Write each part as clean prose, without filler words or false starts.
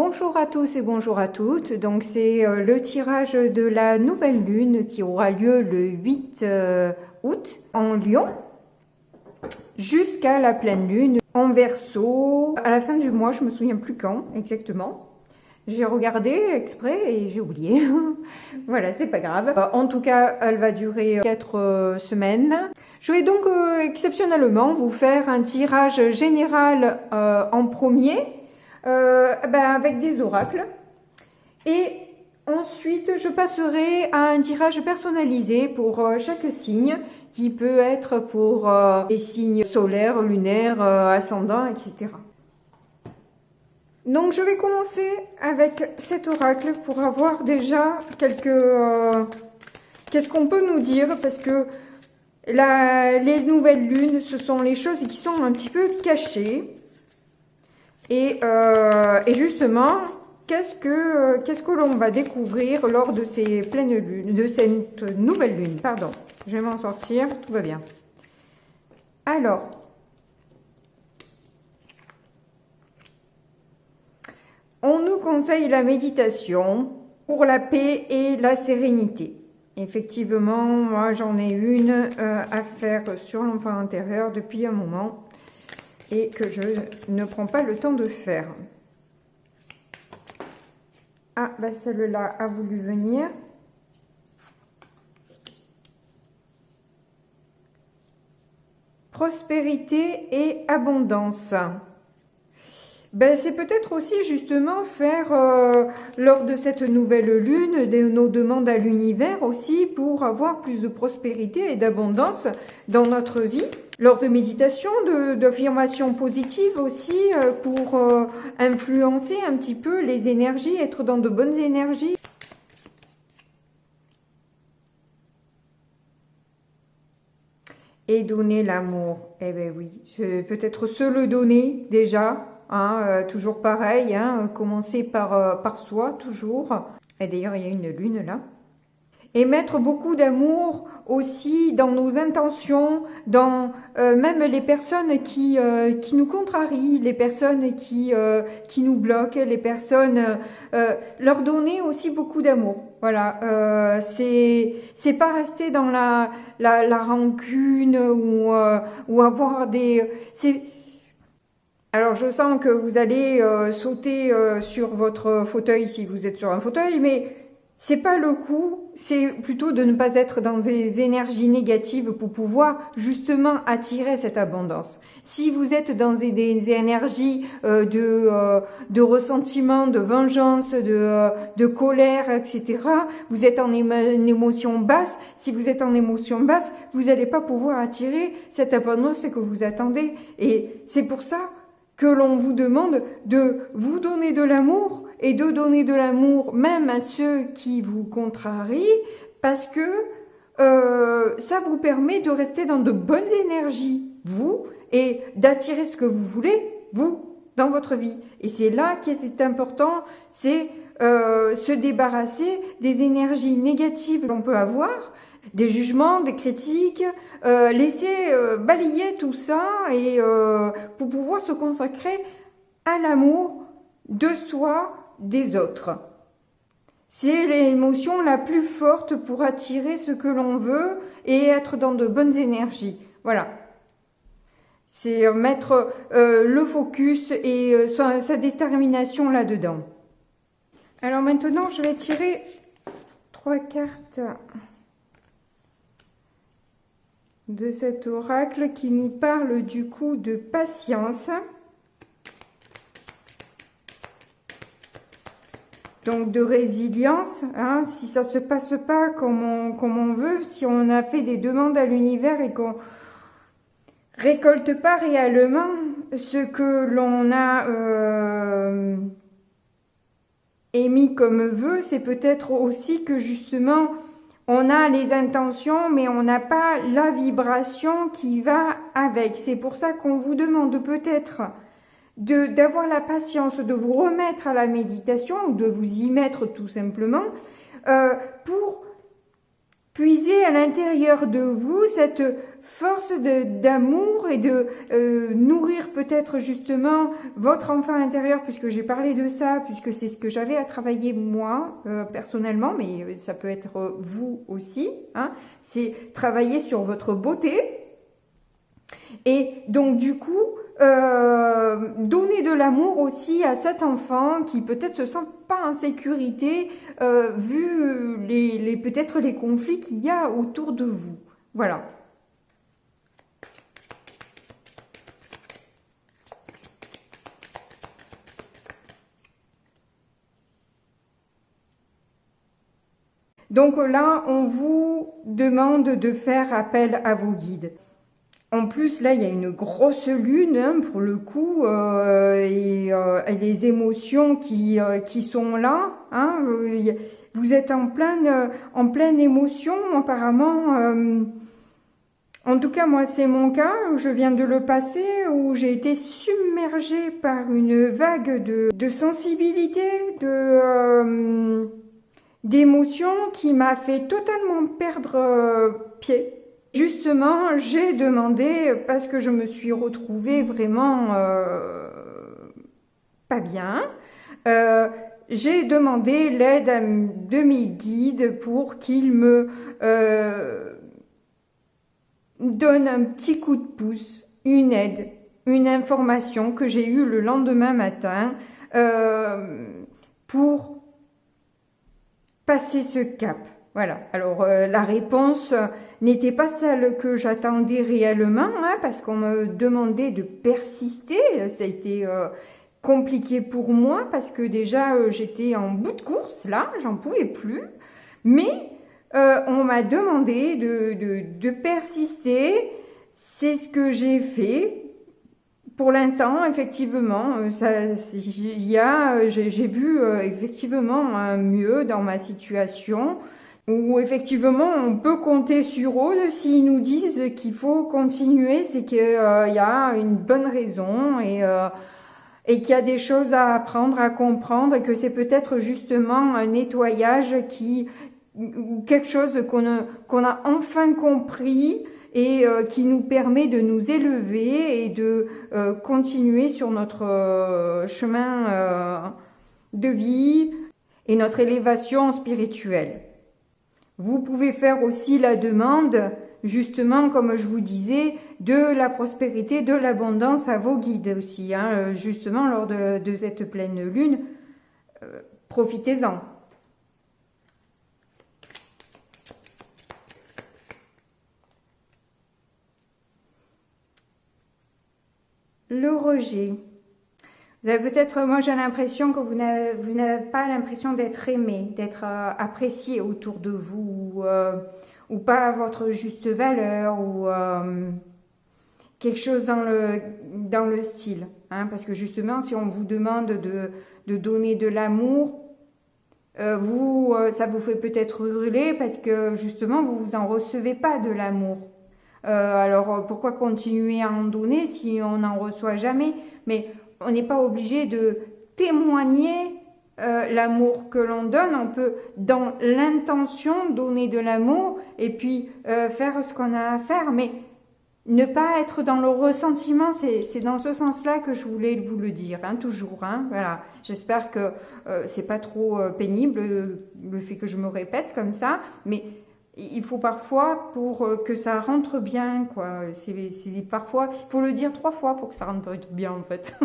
Bonjour à tous et bonjour à toutes. Donc c'est le tirage de la nouvelle lune qui aura lieu le 8 août en Lion jusqu'à la pleine lune en Verseau à la fin du mois. Je me souviens plus quand exactement. J'ai regardé exprès et j'ai oublié. Voilà, c'est pas grave. En tout cas, elle va durer 4 semaines. Je vais donc exceptionnellement vous faire un tirage général en premier. Avec des oracles, et ensuite je passerai à un tirage personnalisé pour chaque signe, qui peut être pour les signes solaires, lunaires, ascendants, etc. Donc je vais commencer avec cet oracle pour avoir déjà qu'est-ce qu'on peut nous dire, parce que les nouvelles lunes, ce sont les choses qui sont un petit peu cachées. Et justement, qu'est-ce que l'on va découvrir lors de ces pleines lunes, de cette nouvelle lune, pardon. Je vais m'en sortir, tout va bien. Alors, on nous conseille la méditation pour la paix et la sérénité. Effectivement, moi j'en ai une à faire sur l'enfant intérieur depuis un moment, et que je ne prends pas le temps de faire. Ah, celle-là a voulu venir. Prospérité et abondance. C'est peut-être aussi justement faire, lors de cette nouvelle lune, nos demandes à l'univers aussi pour avoir plus de prospérité et d'abondance dans notre vie. Lors de méditation, d'affirmations positives aussi, pour influencer un petit peu les énergies, être dans de bonnes énergies. Et donner l'amour. Eh bien oui, peut-être se le donner déjà, hein, toujours pareil, hein, commencer par soi, toujours. Et d'ailleurs, il y a une lune là. Et mettre beaucoup d'amour aussi dans nos intentions, dans même les personnes qui nous contrarient, les personnes qui nous bloquent, les personnes, leur donner aussi beaucoup d'amour. Voilà, c'est pas rester dans la rancune ou avoir des... Alors je sens que vous allez sauter sur votre fauteuil si vous êtes sur un fauteuil, mais c'est pas le coup, c'est plutôt de ne pas être dans des énergies négatives pour pouvoir justement attirer cette abondance. Si vous êtes dans des énergies de ressentiment, de vengeance, de colère, etc., vous êtes en émotion basse. Si vous êtes en émotion basse, vous n'allez pas pouvoir attirer cette abondance que vous attendez. Et c'est pour ça que l'on vous demande de vous donner de l'amour, et de donner de l'amour même à ceux qui vous contrarient, parce que ça vous permet de rester dans de bonnes énergies, vous, et d'attirer ce que vous voulez, vous, dans votre vie. Et c'est là que c'est important, c'est se débarrasser des énergies négatives que l'on peut avoir, des jugements, des critiques, laisser balayer tout ça, et pour pouvoir se consacrer à l'amour de soi, des autres. C'est l'émotion la plus forte pour attirer ce que l'on veut et être dans de bonnes énergies. Voilà. C'est mettre le focus et sa détermination là-dedans. Alors maintenant, je vais tirer 3 cartes de cet oracle qui nous parle du coup de patience. Donc de résilience, hein, si ça se passe pas comme on veut, si on a fait des demandes à l'univers et qu'on récolte pas réellement ce que l'on a émis comme vœu, c'est peut-être aussi que justement on a les intentions mais on n'a pas la vibration qui va avec. C'est pour ça qu'on vous demande peut-être d'avoir la patience, de vous remettre à la méditation ou de vous y mettre tout simplement pour puiser à l'intérieur de vous cette force d'amour et de nourrir peut-être justement votre enfant intérieur, puisque j'ai parlé de ça, puisque c'est ce que j'avais à travailler moi personnellement, mais ça peut être vous aussi, hein, c'est travailler sur votre beauté. Et donc du coup, donner de l'amour aussi à cet enfant qui peut-être se sent pas en sécurité vu peut-être les conflits qu'il y a autour de vous. Voilà. Donc là, on vous demande de faire appel à vos guides. En plus, là, il y a une grosse lune, hein, pour le coup, et les émotions qui sont là. Hein, vous êtes en pleine émotion, apparemment. En tout cas, moi, c'est mon cas. Je viens de le passer, où j'ai été submergée par une vague de sensibilité, d'émotions qui m'a fait totalement perdre pied. Justement, j'ai demandé, parce que je me suis retrouvée vraiment pas bien, j'ai demandé l'aide de mes guides pour qu'ils me donnent un petit coup de pouce, une aide, une information que j'ai eue le lendemain matin pour passer ce cap. Voilà, alors la réponse n'était pas celle que j'attendais réellement, hein, parce qu'on me demandait de persister. Ça a été compliqué pour moi, parce que déjà j'étais en bout de course, là, j'en pouvais plus. Mais on m'a demandé de persister, c'est ce que j'ai fait. Pour l'instant, effectivement, j'ai vu effectivement un mieux dans ma situation, où effectivement on peut compter sur eux. S'ils nous disent qu'il faut continuer, c'est qu'il y a une bonne raison et qu'il y a des choses à apprendre, à comprendre, et que c'est peut-être justement un nettoyage ou quelque chose qu'on a enfin compris et qui nous permet de nous élever et de continuer sur notre chemin de vie et notre élévation spirituelle. Vous pouvez faire aussi la demande, justement, comme je vous disais, de la prospérité, de l'abondance à vos guides aussi, hein, justement, lors de cette pleine lune. Profitez-en. Le rejet. Vous avez peut-être, moi j'ai l'impression que vous n'avez pas l'impression d'être aimé, d'être apprécié autour de vous, ou pas à votre juste valeur, ou quelque chose dans le style. Hein, parce que justement, si on vous demande de donner de l'amour, ça vous fait peut-être hurler parce que justement, vous en recevez pas de l'amour. Alors pourquoi continuer à en donner si on n'en reçoit jamais? Mais on n'est pas obligé de témoigner l'amour que l'on donne. On peut, dans l'intention, donner de l'amour et puis faire ce qu'on a à faire, mais ne pas être dans le ressentiment. C'est dans ce sens-là que je voulais vous le dire, hein, toujours. Hein, voilà. J'espère que c'est pas trop pénible le fait que je me répète comme ça, mais il faut parfois, pour que ça rentre bien, quoi. Parfois, il faut le dire 3 fois pour que ça rentre bien, en fait.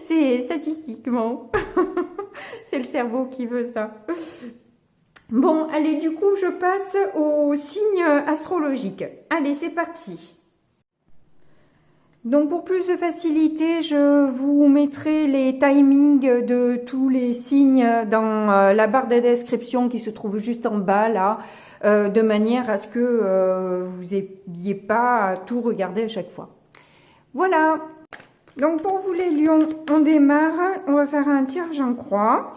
C'est statistiquement. C'est le cerveau qui veut ça. Bon, allez, du coup, je passe aux signes astrologiques. Allez, c'est parti. Donc pour plus de facilité, je vous mettrai les timings de tous les signes dans la barre de description qui se trouve juste en bas là, de manière à ce que vous n'ayez pas à tout regarder à chaque fois. Voilà. Donc pour vous les lions, on démarre. On va faire un tirage en croix.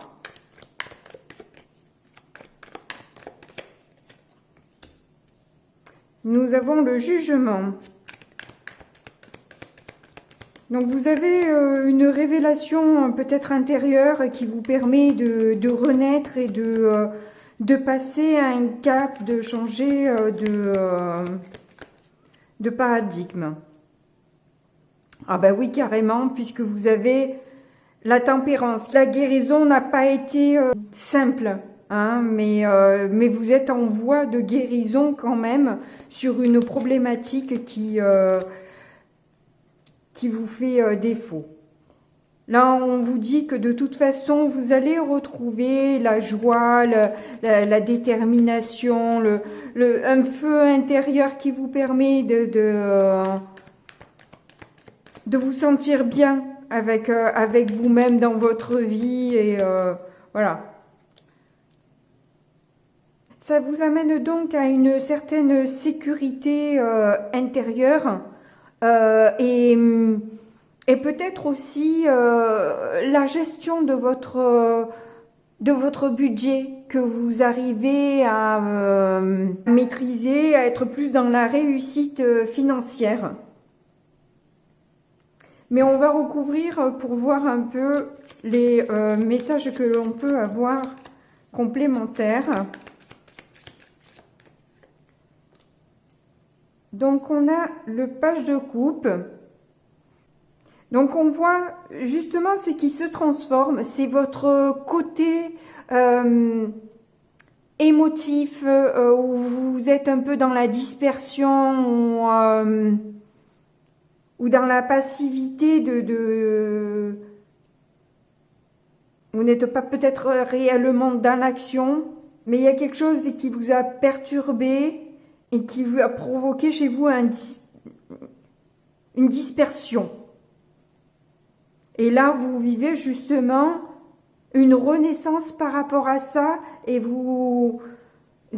Nous avons le jugement. Donc vous avez une révélation peut-être intérieure qui vous permet de renaître et de passer à un cap, de changer de paradigme. Ah ben oui, carrément, puisque vous avez la tempérance. La guérison n'a pas été simple, hein, mais vous êtes en voie de guérison quand même sur une problématique qui vous fait défaut. Là, on vous dit que de toute façon, vous allez retrouver la joie, la détermination, un feu intérieur qui vous permet de vous sentir bien avec vous-même dans votre vie. Et voilà. Ça vous amène donc à une certaine sécurité intérieure et peut-être aussi la gestion de votre budget que vous arrivez à maîtriser, à être plus dans la réussite financière. Mais on va recouvrir pour voir un peu les messages que l'on peut avoir complémentaires. Donc on a le page de coupe. Donc on voit justement ce qui se transforme, c'est votre côté émotif, où vous êtes un peu dans la dispersion, ou dans la passivité vous n'êtes pas peut-être réellement dans l'action, mais il y a quelque chose qui vous a perturbé et qui vous a provoqué chez vous une dispersion. Et là, vous vivez justement une renaissance par rapport à ça et vous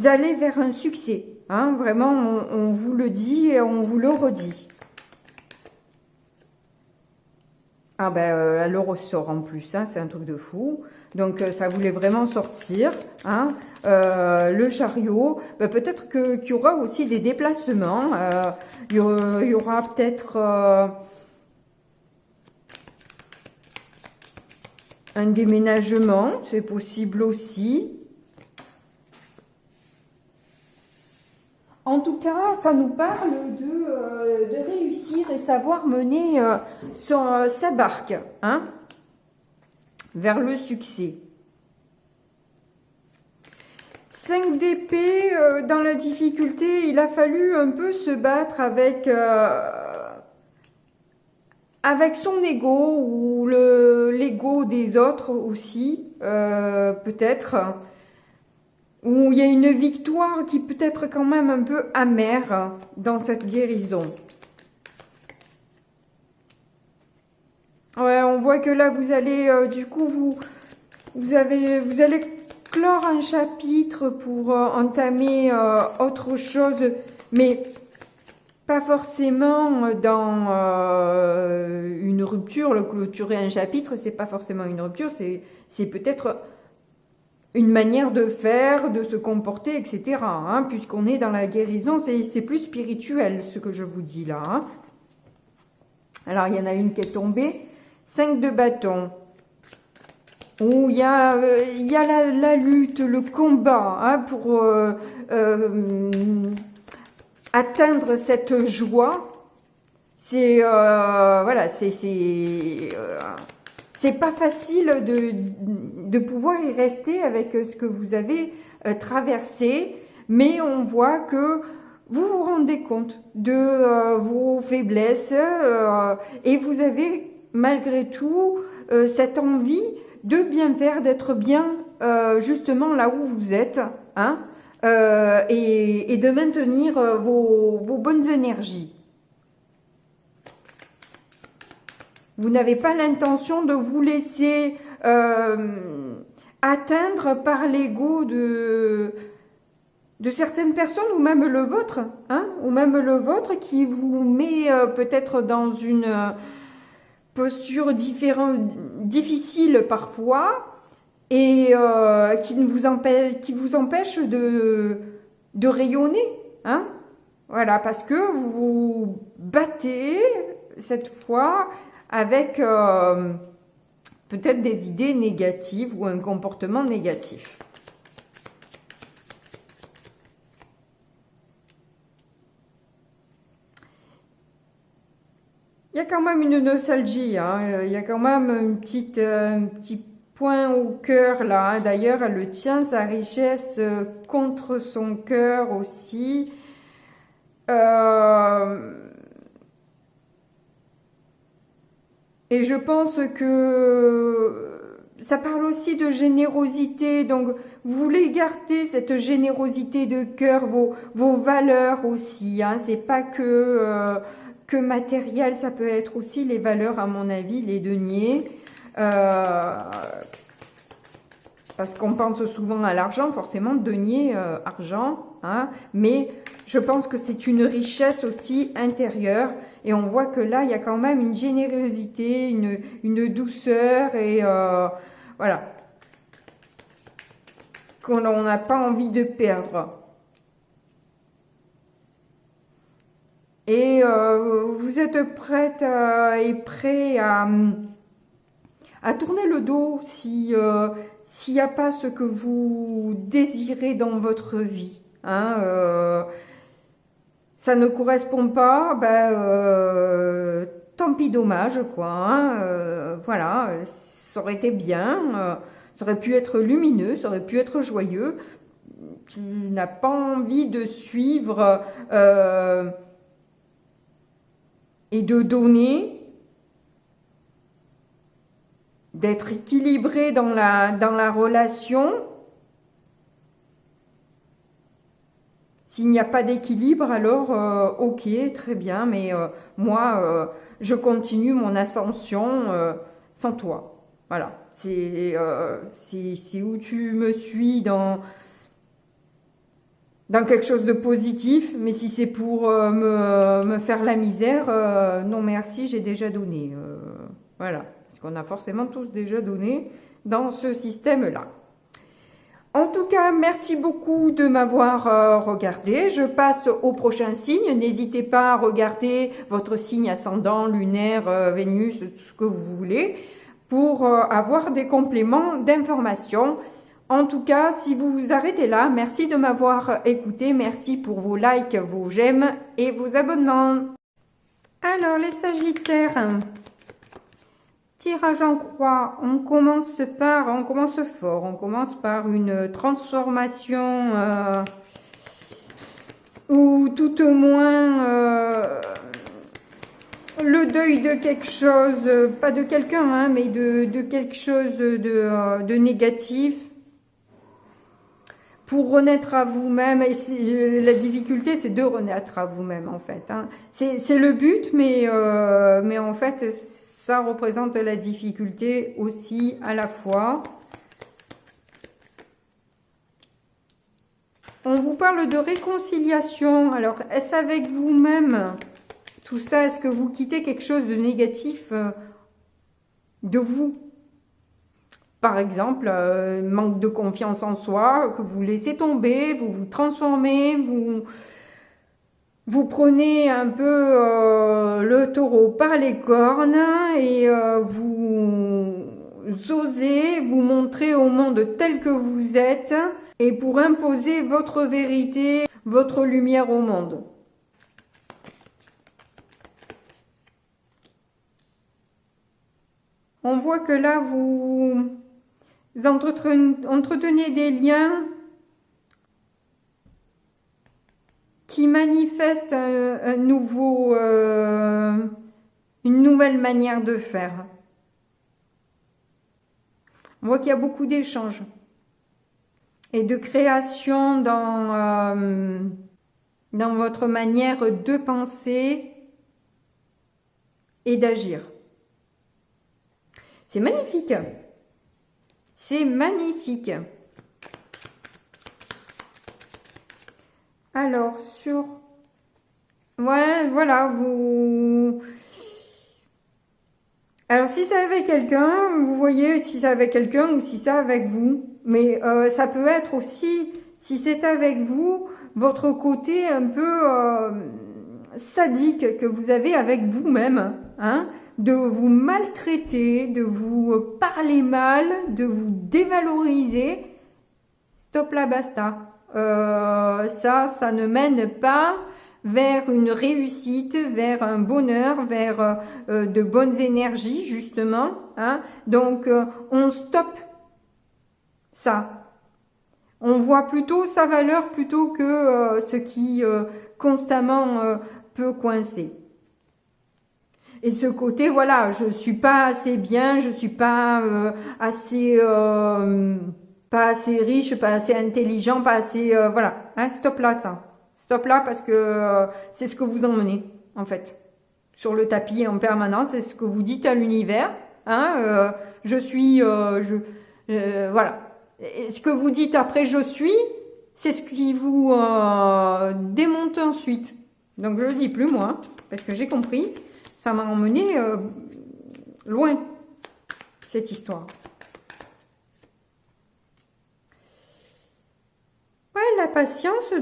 allez vers un succès. Hein, vraiment, on vous le dit et on vous le redit. Ah ben, elle le ressort en plus, hein, c'est un truc de fou. Donc, ça voulait vraiment sortir. Hein. Le chariot, ben, peut-être qu'il y aura aussi des déplacements. Il y aura peut-être... un déménagement, c'est possible aussi. En tout cas, ça nous parle de réussir et savoir mener sa barque, hein, vers le succès. 5 d'épée, dans la difficulté, il a fallu un peu se battre avec son ego ou l'ego des autres aussi, peut-être, où il y a une victoire qui peut être quand même un peu amère dans cette guérison. Ouais, on voit que là, vous allez, du coup, vous allez clore un chapitre pour entamer autre chose, mais pas forcément dans une rupture. Le clôturer un chapitre, c'est pas forcément une rupture, c'est peut-être une manière de faire, de se comporter, etc. Hein, puisqu'on est dans la guérison, c'est plus spirituel ce que je vous dis là. Hein. Alors, il y en a une qui est tombée. 5 de bâton. Où il y a la lutte, le combat, hein, pour atteindre cette joie. C'est voilà, c'est pas facile de pouvoir y rester avec ce que vous avez traversé, mais on voit que vous vous rendez compte de vos faiblesses et vous avez malgré tout cette envie de bien faire, d'être bien justement là où vous êtes, hein, et de maintenir vos bonnes énergies. Vous n'avez pas l'intention de vous laisser atteindre par l'ego de certaines personnes, ou même le vôtre, hein, ou même le vôtre qui vous met peut-être dans une posture difficile parfois, et qui vous empêche de rayonner, hein, voilà, parce que vous vous battez cette fois avec peut-être des idées négatives ou un comportement négatif. quand même une nostalgie, hein. Il y a quand même un petit point au cœur là, hein. D'ailleurs, elle le tient, sa richesse, contre son cœur aussi. Et je pense que ça parle aussi de générosité, donc vous voulez garder cette générosité de cœur, vos valeurs aussi, hein. C'est pas que matériel, ça peut être aussi les valeurs, à mon avis, les deniers. Parce qu'on pense souvent à l'argent, forcément, denier, argent, hein, mais je pense que c'est une richesse aussi intérieure. Et on voit que là, il y a quand même une générosité, une douceur, et voilà, qu'on n'a pas envie de perdre. Et vous êtes prête et prêt à tourner le dos s'il n'y a pas ce que vous désirez dans votre vie, hein, ça ne correspond pas, ben, tant pis, dommage, quoi, hein, voilà, ça aurait été bien, ça aurait pu être lumineux, ça aurait pu être joyeux. Tu n'as pas envie de suivre et de donner, d'être équilibré dans la relation. S'il n'y a pas d'équilibre, alors ok, très bien, mais moi, je continue mon ascension sans toi. Voilà, c'est où tu me suis dans quelque chose de positif, mais si c'est pour me faire la misère, non merci, j'ai déjà donné. Voilà, parce qu'on a forcément tous déjà donné dans ce système-là. En tout cas, merci beaucoup de m'avoir regardé. Je passe au prochain signe. N'hésitez pas à regarder votre signe ascendant, lunaire, Vénus, tout ce que vous voulez, pour avoir des compléments d'informations. En tout cas, si vous vous arrêtez là, merci de m'avoir écouté. Merci pour vos likes, vos j'aime et vos abonnements. Alors, les Sagittaires, tirage en croix, on commence fort, on commence par une transformation ou tout au moins le deuil de quelque chose, pas de quelqu'un, hein, mais de quelque chose de négatif. Pour renaître à vous-même, et la difficulté c'est de renaître à vous-même en fait, hein. C'est le but, mais en fait ça représente la difficulté aussi à la fois. On vous parle de réconciliation. Alors, est-ce avec vous-même tout ça? Est-ce que vous quittez quelque chose de négatif de vous? Par exemple, manque de confiance en soi, que vous laissez tomber, vous vous transformez, vous prenez un peu le taureau par les cornes et vous osez vous montrer au monde tel que vous êtes et pour imposer votre vérité, votre lumière au monde. On voit que là, vous entretenez des liens qui manifestent une nouvelle manière de faire. On voit qu'il y a beaucoup d'échanges et de création dans votre manière de penser et d'agir. C'est magnifique. C'est magnifique. Alors, ouais, voilà, alors, si c'est avec quelqu'un, vous voyez, si c'est avec quelqu'un ou si c'est avec vous. Mais ça peut être aussi, si c'est avec vous, votre côté un peu sadique que vous avez avec vous-même, hein, de vous maltraiter, de vous parler mal, de vous dévaloriser. Stop là, basta. Ça ne mène pas vers une réussite, vers un bonheur, vers de bonnes énergies, justement. Hein. Donc, on stoppe ça. On voit plutôt sa valeur plutôt que ce qui constamment peut coincer. Et ce côté, voilà, je suis pas assez bien, je suis pas pas assez riche, pas assez intelligent, pas assez, voilà, hein, stop là ça. Stop là parce que c'est ce que vous emmenez, en fait, sur le tapis en permanence, c'est ce que vous dites à l'univers, hein, je suis, voilà. Et ce que vous dites après je suis, c'est ce qui vous démonte ensuite. Donc je le dis plus moi, parce que j'ai compris, ça m'a emmené loin, cette histoire. Ouais, la patience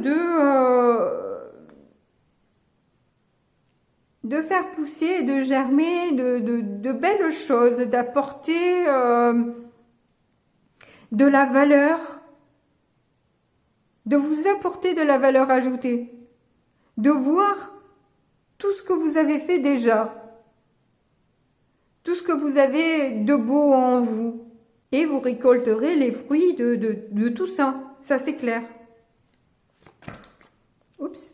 de faire pousser, de germer de belles choses, d'apporter de la valeur, de vous apporter de la valeur ajoutée, de voir tout ce que vous avez fait déjà, tout ce que vous avez de beau en vous, et vous récolterez les fruits de tout ça, ça c'est clair. Oups.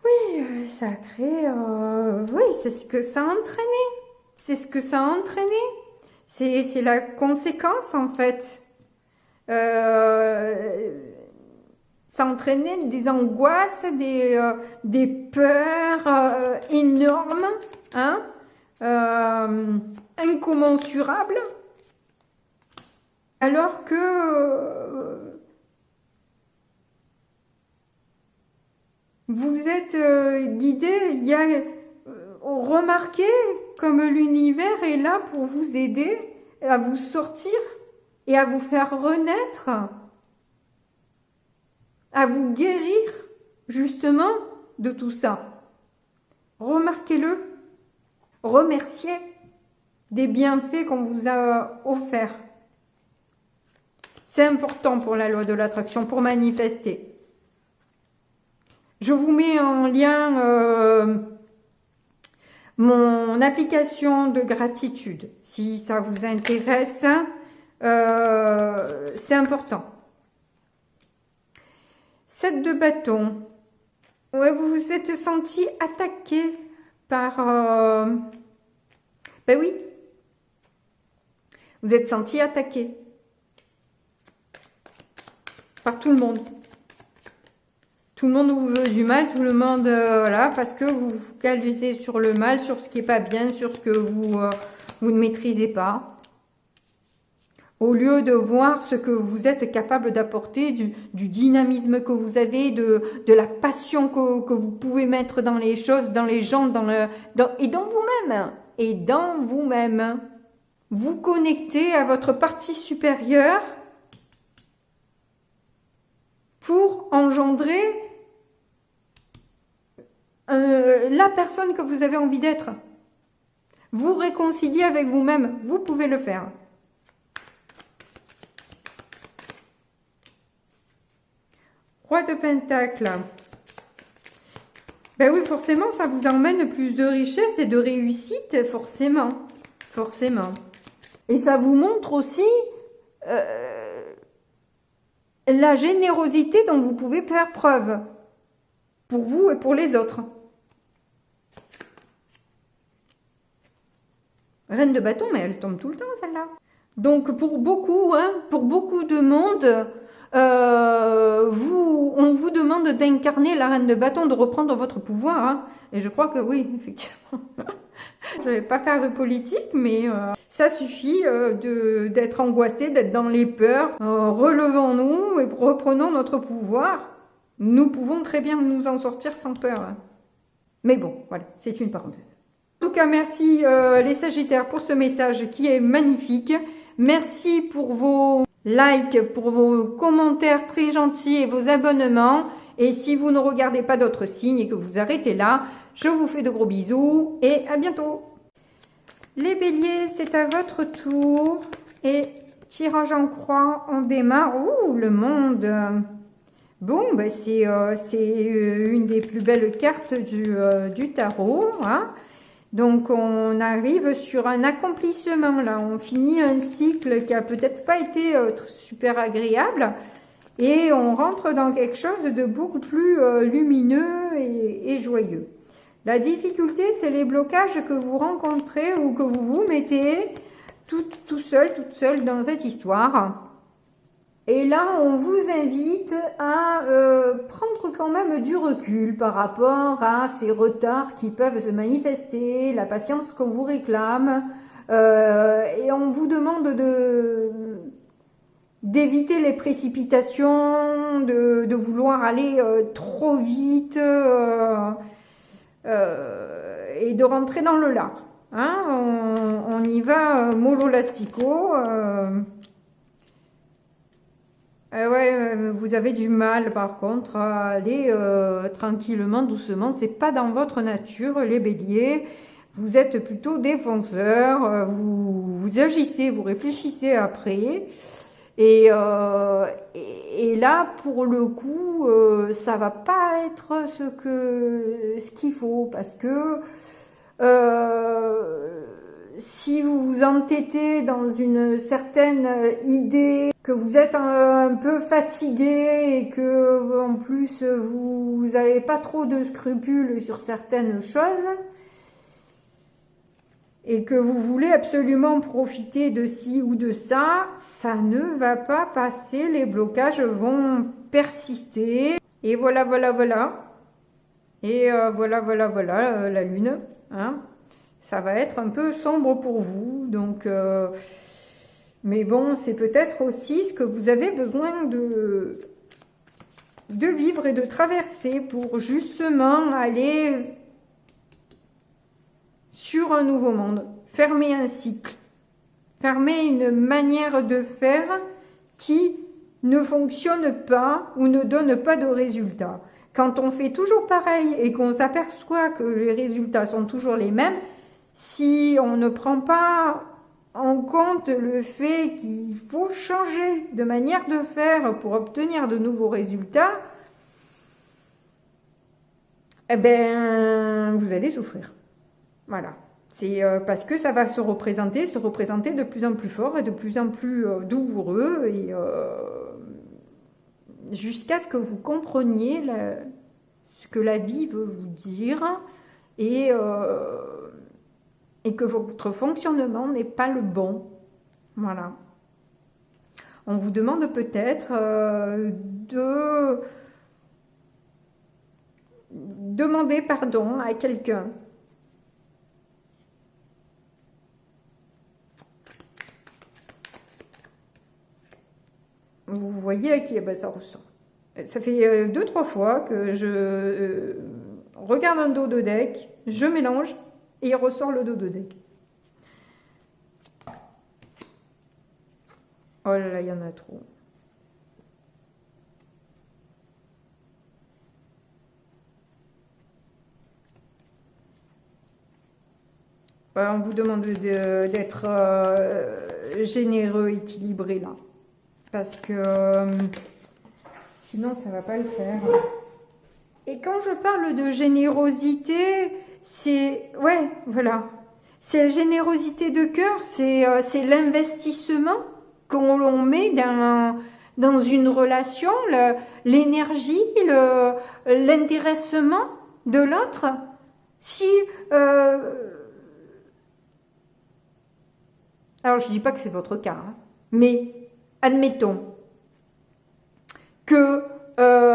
Oui, ça a créé... oui, c'est ce que ça a entraîné. C'est ce que ça a entraîné. C'est la conséquence, en fait. Ça entraînait des angoisses, des peurs énormes, hein, incommensurables. Alors que... vous êtes guidé, il y a remarqué comme l'univers est là pour vous aider à vous sortir et à vous faire renaître, à vous guérir justement de tout ça. Remarquez-le, remerciez des bienfaits qu'on vous a offerts. C'est important pour la loi de l'attraction, pour manifester. Je vous mets en lien mon application de gratitude. Si ça vous intéresse, c'est important. 7 de bâton. Ouais, vous vous êtes senti attaqué par... ben oui. Vous êtes senti attaqué par tout le monde. Tout le monde vous veut du mal, tout le monde, voilà, parce que vous vous focalisez sur le mal, sur ce qui n'est pas bien, sur ce que vous ne maîtrisez pas. Au lieu de voir ce que vous êtes capable d'apporter, du dynamisme que vous avez, de la passion que vous pouvez mettre dans les choses, dans les gens, et dans vous-même. Et dans vous-même. Vous connectez à votre partie supérieure pour engendrer la personne que vous avez envie d'être. Vous réconcilier avec vous-même, vous pouvez le faire. Roi de Pentacle. Ben oui, forcément, ça vous emmène plus de richesse et de réussite, forcément. Forcément. Et ça vous montre aussi la générosité dont vous pouvez faire preuve. Pour vous et pour les autres. Reine de bâton, mais elle tombe tout le temps, celle-là. Donc, pour beaucoup, hein, pour beaucoup de monde, on vous demande d'incarner la reine de bâton, de reprendre votre pouvoir. Hein. Et je crois que oui, effectivement. Je ne vais pas faire de politique, mais ça suffit d'être angoissé, d'être dans les peurs. Relevons-nous et reprenons notre pouvoir. Nous pouvons très bien nous en sortir sans peur. Hein. Mais bon, voilà, c'est une parenthèse. En tout cas, merci les Sagittaires pour ce message qui est magnifique. Merci pour vos likes, pour vos commentaires très gentils et vos abonnements. Et si vous ne regardez pas d'autres signes et que vous arrêtez là, je vous fais de gros bisous et à bientôt. Les Béliers, c'est à votre tour. Et tirage en croix, on démarre. Ouh, le monde. Bon, ben c'est une des plus belles cartes du tarot, hein. Donc on arrive sur un accomplissement là, on finit un cycle qui a peut-être pas été super agréable et on rentre dans quelque chose de beaucoup plus lumineux et joyeux. La difficulté, c'est les blocages que vous rencontrez ou que vous vous mettez tout seul, toute seule dans cette histoire. Et là, on vous invite à prendre quand même du recul par rapport à ces retards qui peuvent se manifester, la patience qu'on vous réclame, et on vous demande d'éviter les précipitations, de vouloir aller trop vite et de rentrer dans le lard. Hein, on y va mollo lastico. Ouais, vous avez du mal par contre à aller tranquillement, doucement. C'est pas dans votre nature, les béliers. Vous êtes plutôt défenseurs. Vous agissez, vous réfléchissez après. Et là, pour le coup, ça va pas être ce qu'il faut parce que si vous vous entêtez dans une certaine idée, que vous êtes un peu fatigué et que en plus vous n'avez pas trop de scrupules sur certaines choses et que vous voulez absolument profiter de ci ou de ça, ça ne va pas passer, les blocages vont persister. Et voilà, voilà, voilà. Et voilà, voilà, voilà, la lune, hein. Ça va être un peu sombre pour vous, donc... mais bon, c'est peut-être aussi ce que vous avez besoin de vivre et de traverser pour justement aller sur un nouveau monde, fermer un cycle, fermer une manière de faire qui ne fonctionne pas ou ne donne pas de résultats. Quand on fait toujours pareil et qu'on s'aperçoit que les résultats sont toujours les mêmes, si on ne prend pas en compte le fait qu'il faut changer de manière de faire pour obtenir de nouveaux résultats, eh ben, vous allez souffrir. Voilà. C'est parce que ça va se représenter de plus en plus fort et de plus en plus douloureux et jusqu'à ce que vous compreniez ce que la vie veut vous dire et que votre fonctionnement n'est pas le bon. Voilà. On vous demande peut-être de demander pardon à quelqu'un. Vous voyez à qui ça ressort. Ça fait 2-3 fois que je regarde un dos de deck, je mélange et il ressort le dos de deck. Oh là là, il y en a trop. On vous demande d'être généreux, équilibré là. Parce que sinon, ça ne va pas le faire. Et quand je parle de générosité, c'est... Ouais, voilà. C'est la générosité de cœur, c'est l'investissement qu'on met dans une relation, l'énergie, l'intéressement de l'autre. Si... alors, je ne dis pas que c'est votre cas, hein, mais admettons que,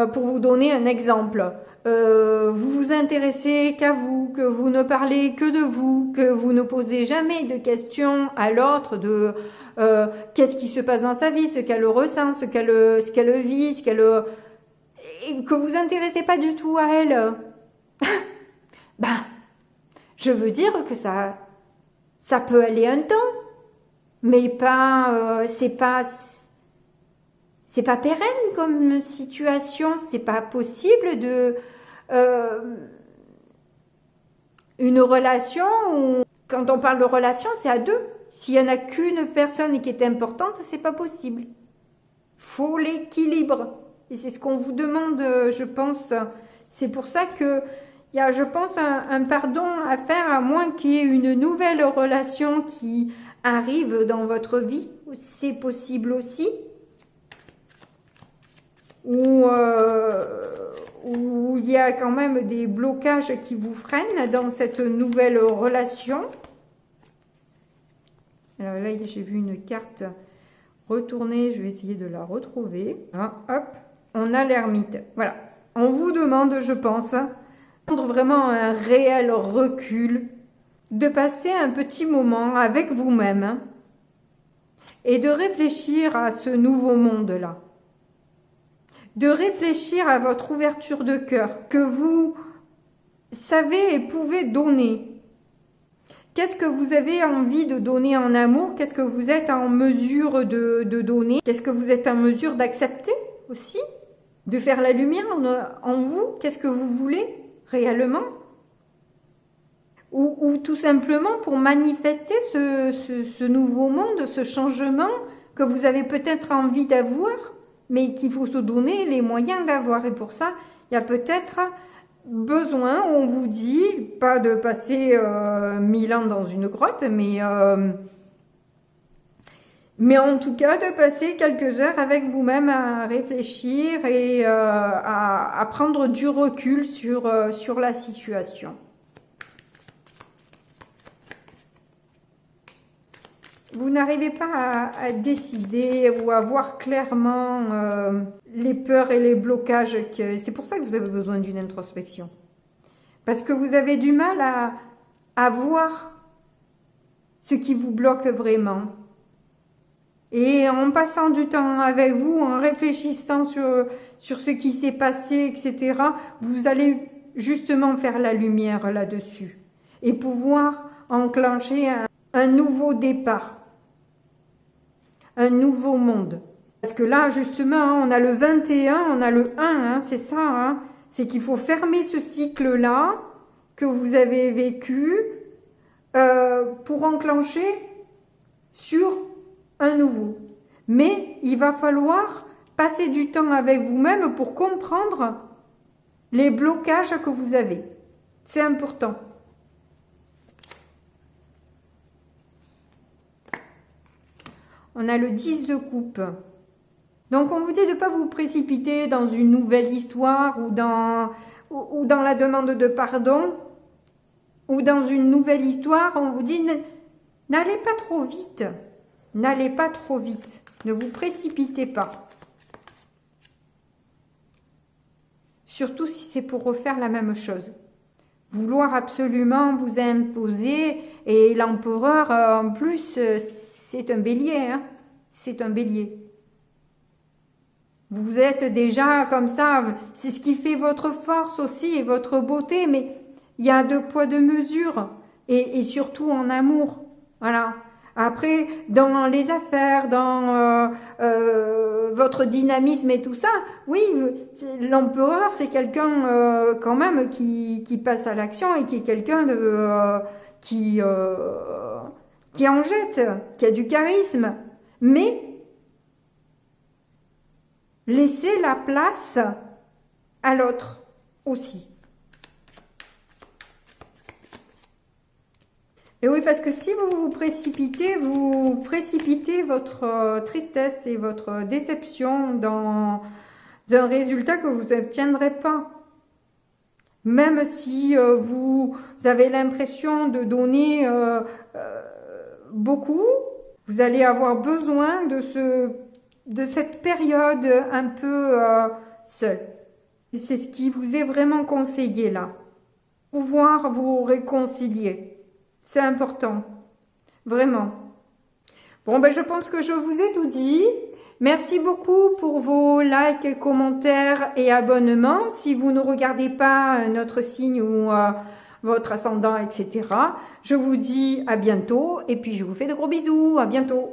pour vous donner un exemple, vous vous intéressez qu'à vous, que vous ne parlez que de vous, que vous ne posez jamais de questions à l'autre de qu'est-ce qui se passe dans sa vie, ce qu'elle ressent, ce qu'elle vit, et que vous intéressez pas du tout à elle. Ben, je veux dire que ça peut aller un temps, mais pas, c'est pas pérenne comme situation, c'est pas possible de une relation où, quand on parle de relation, c'est à deux. S'il y en a qu'une personne qui est importante, c'est pas possible. Faut l'équilibre. Et c'est ce qu'on vous demande, je pense. C'est pour ça que il y a, je pense, un pardon à faire, à moins qu'il y ait une nouvelle relation qui arrive dans votre vie. C'est possible aussi. Ou où il y a quand même des blocages qui vous freinent dans cette nouvelle relation. Alors là, j'ai vu une carte retourner, je vais essayer de la retrouver. Ah, hop, on a l'ermite. Voilà, on vous demande, je pense, prendre vraiment un réel recul, de passer un petit moment avec vous-même et de réfléchir à ce nouveau monde-là. De réfléchir à votre ouverture de cœur, que vous savez et pouvez donner. Qu'est-ce que vous avez envie de donner en amour? Qu'est-ce que vous êtes en mesure de donner? Qu'est-ce que vous êtes en mesure d'accepter aussi? De faire la lumière en vous? Qu'est-ce que vous voulez réellement? Ou tout simplement pour manifester ce nouveau monde, ce changement que vous avez peut-être envie d'avoir, mais qu'il faut se donner les moyens d'avoir. Et pour ça, il y a peut-être besoin, on vous dit, pas de passer 1000 ans dans une grotte, mais en tout cas de passer quelques heures avec vous-même à réfléchir et à prendre du recul sur la situation. Vous n'arrivez pas à décider ou à voir clairement les peurs et les blocages. C'est pour ça que vous avez besoin d'une introspection. Parce que vous avez du mal à voir ce qui vous bloque vraiment. Et en passant du temps avec vous, en réfléchissant sur ce qui s'est passé, etc., vous allez justement faire la lumière là-dessus. Et pouvoir enclencher un nouveau départ. Un nouveau monde. Parce que là, justement, on a le 21, on a le 1, c'est ça. Hein, c'est qu'il faut fermer ce cycle-là que vous avez vécu pour enclencher sur un nouveau. Mais il va falloir passer du temps avec vous-même pour comprendre les blocages que vous avez. C'est important. On a le 10 de coupe. Donc on vous dit de ne pas vous précipiter dans une nouvelle histoire ou dans la demande de pardon ou dans une nouvelle histoire. On vous dit n'allez pas trop vite. N'allez pas trop vite. Ne vous précipitez pas. Surtout si c'est pour refaire la même chose. Vouloir absolument vous imposer, et l'empereur en plus, c'est un bélier, hein, c'est un bélier. Vous êtes déjà comme ça, c'est ce qui fait votre force aussi et votre beauté, mais il y a 2 poids 2 mesures, et surtout en amour, voilà. Après, dans les affaires, dans votre dynamisme et tout ça, oui, l'empereur, c'est quelqu'un quand même qui passe à l'action et qui est quelqu'un qui en jette, qui a du charisme. Mais laissez la place à l'autre aussi. Et oui, parce que si vous précipitez votre tristesse et votre déception dans un résultat que vous n'obtiendrez pas. Même si vous avez l'impression de donner beaucoup, vous allez avoir besoin de cette période un peu seule. C'est ce qui vous est vraiment conseillé là. Pouvoir vous réconcilier. C'est important, vraiment. Bon, ben je pense que je vous ai tout dit. Merci beaucoup pour vos likes, commentaires et abonnements. Si vous ne regardez pas notre signe ou votre ascendant, etc., je vous dis à bientôt et puis je vous fais de gros bisous. À bientôt.